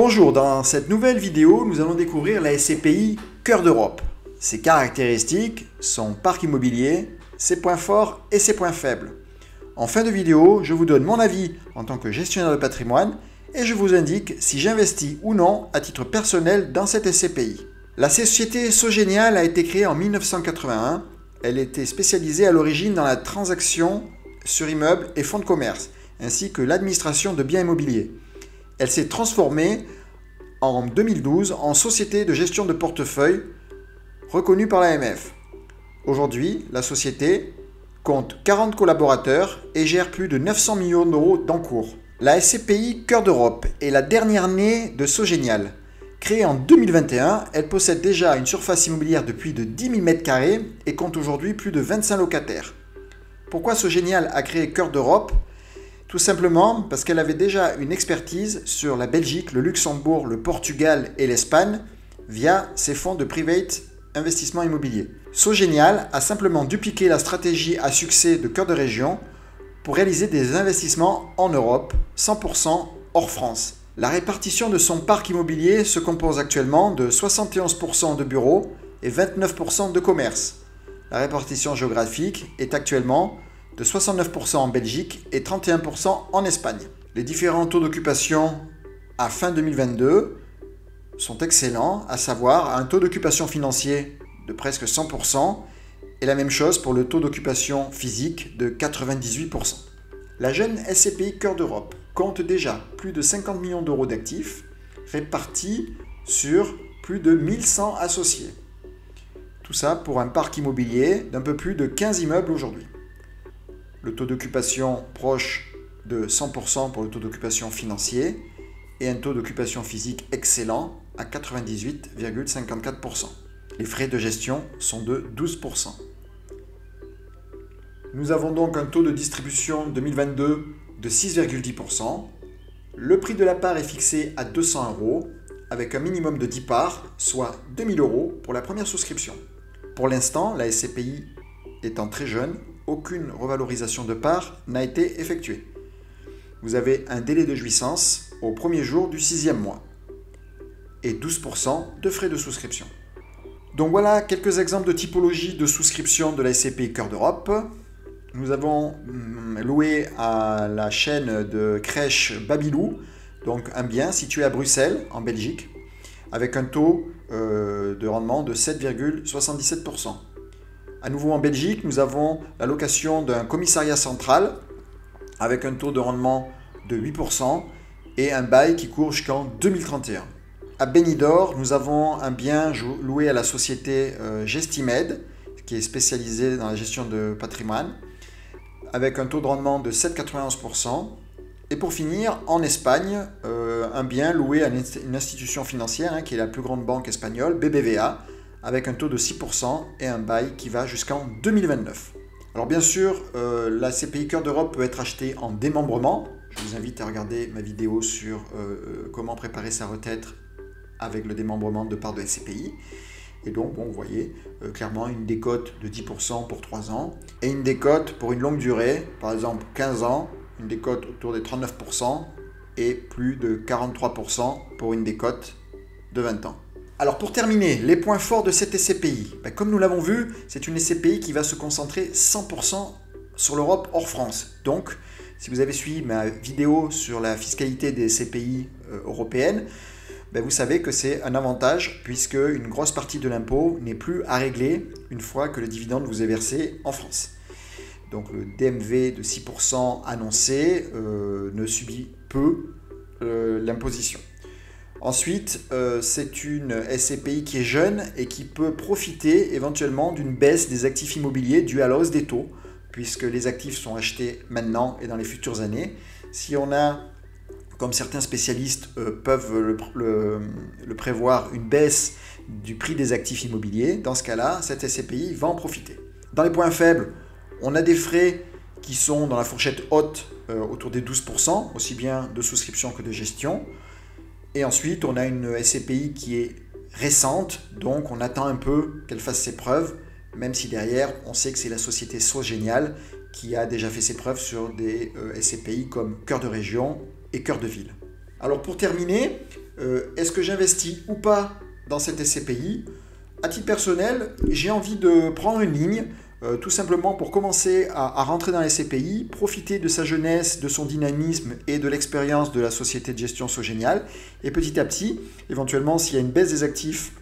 Bonjour, dans cette nouvelle vidéo, nous allons découvrir la SCPI Cœur d'Europe. Ses caractéristiques, son parc immobilier, ses points forts et ses points faibles. En fin de vidéo, je vous donne mon avis en tant que gestionnaire de patrimoine et je vous indique si j'investis ou non à titre personnel dans cette SCPI. La société Sogenial a été créée en 1981. Elle était spécialisée à l'origine dans la transaction sur immeubles et fonds de commerce, ainsi que l'administration de biens immobiliers. Elle s'est transformée en 2012 en société de gestion de portefeuille reconnue par l'AMF. Aujourd'hui, la société compte 40 collaborateurs et gère plus de 900 millions d'euros d'encours. La SCPI Cœur d'Europe est la dernière née de Sogenial. Créée en 2021, elle possède déjà une surface immobilière de plus de 10 000 m² et compte aujourd'hui plus de 25 locataires. Pourquoi Sogenial a créé Cœur d'Europe ? Tout simplement parce qu'elle avait déjà une expertise sur la Belgique, le Luxembourg, le Portugal et l'Espagne via ses fonds de private investissement immobilier. Sogenial a simplement dupliqué la stratégie à succès de Cœur de Région pour réaliser des investissements en Europe, 100% hors France. La répartition de son parc immobilier se compose actuellement de 71% de bureaux et 29% de commerce. La répartition géographique est actuellement de 69% en Belgique et 31% en Espagne. Les différents taux d'occupation à fin 2022 sont excellents, à savoir un taux d'occupation financier de presque 100% et la même chose pour le taux d'occupation physique de 98%. La jeune SCPI Cœur d'Europe compte déjà plus de 50 millions d'euros d'actifs répartis sur plus de 1100 associés. Tout ça pour un parc immobilier d'un peu plus de 15 immeubles aujourd'hui. Le taux d'occupation proche de 100% pour le taux d'occupation financier et un taux d'occupation physique excellent à 98,54%. Les frais de gestion sont de 12%. Nous avons donc un taux de distribution 2022 de 6,10%. Le prix de la part est fixé à 200 € avec un minimum de 10 parts, soit 2000 € pour la première souscription. Pour l'instant, la SCPI étant très jeune, aucune revalorisation de parts n'a été effectuée. Vous avez un délai de jouissance au premier jour du 6e mois et 12% de frais de souscription. Donc voilà quelques exemples de typologie de souscription de la SCPI Cœur d'Europe. Nous avons loué à la chaîne de crèche Babylou, donc un bien situé à Bruxelles, en Belgique, avec un taux de rendement de 7,77%. À nouveau en Belgique, nous avons la location d'un commissariat central avec un taux de rendement de 8% et un bail qui court jusqu'en 2031. À Benidorm, nous avons un bien loué à la société Gestimed, qui est spécialisée dans la gestion de patrimoine, avec un taux de rendement de 7,91%. Et pour finir, en Espagne, un bien loué à une institution financière qui est la plus grande banque espagnole, BBVA, avec un taux de 6% et un bail qui va jusqu'en 2029. Alors bien sûr, la SCPI Cœur d'Europe peut être achetée en démembrement. Je vous invite à regarder ma vidéo sur comment préparer sa retraite avec le démembrement de parts de SCPI. Et donc, bon, vous voyez clairement une décote de 10% pour 3 ans et une décote pour une longue durée, par exemple 15 ans, une décote autour des 39% et plus de 43% pour une décote de 20 ans. Alors pour terminer, les points forts de cette SCPI. Comme nous l'avons vu, c'est une SCPI qui va se concentrer 100% sur l'Europe hors France. Donc, si vous avez suivi ma vidéo sur la fiscalité des SCPI européennes, vous savez que c'est un avantage puisque une grosse partie de l'impôt n'est plus à régler une fois que le dividende vous est versé en France. Donc le DMV de 6% annoncé ne subit peu l'imposition. Ensuite, c'est une SCPI qui est jeune et qui peut profiter éventuellement d'une baisse des actifs immobiliers due à la hausse des taux, puisque les actifs sont achetés maintenant et dans les futures années. Si on a, comme certains spécialistes peuvent le prévoir, une baisse du prix des actifs immobiliers, dans ce cas-là, cette SCPI va en profiter. Dans les points faibles, on a des frais qui sont dans la fourchette haute, autour des 12%, aussi bien de souscription que de gestion. Et ensuite, on a une SCPI qui est récente, donc on attend un peu qu'elle fasse ses preuves, même si derrière, on sait que c'est la société Sogenial qui a déjà fait ses preuves sur des SCPI comme Cœur de Région et Cœur de Ville. Alors pour terminer, est-ce que j'investis ou pas dans cette SCPI? À titre personnel, j'ai envie de prendre une ligne, tout simplement pour commencer à rentrer dans les SCPI, profiter de sa jeunesse, de son dynamisme et de l'expérience de la société de gestion Sogénial. Et petit à petit, éventuellement, s'il y a une baisse des actifs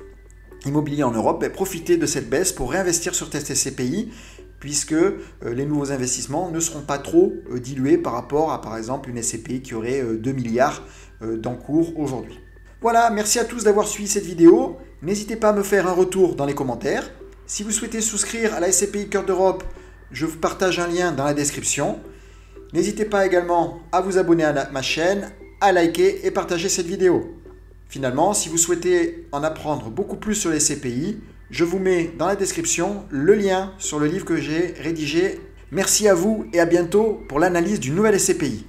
immobiliers en Europe, profiter de cette baisse pour réinvestir sur cette SCPI, puisque les nouveaux investissements ne seront pas trop dilués par rapport à, par exemple, une SCPI qui aurait 2 milliards d'encours aujourd'hui. Voilà, merci à tous d'avoir suivi cette vidéo. N'hésitez pas à me faire un retour dans les commentaires. Si vous souhaitez souscrire à la SCPI Cœur d'Europe, je vous partage un lien dans la description. N'hésitez pas également à vous abonner à ma chaîne, à liker et partager cette vidéo. Finalement, si vous souhaitez en apprendre beaucoup plus sur les SCPI, je vous mets dans la description le lien sur le livre que j'ai rédigé. Merci à vous et à bientôt pour l'analyse d'une nouvelle SCPI.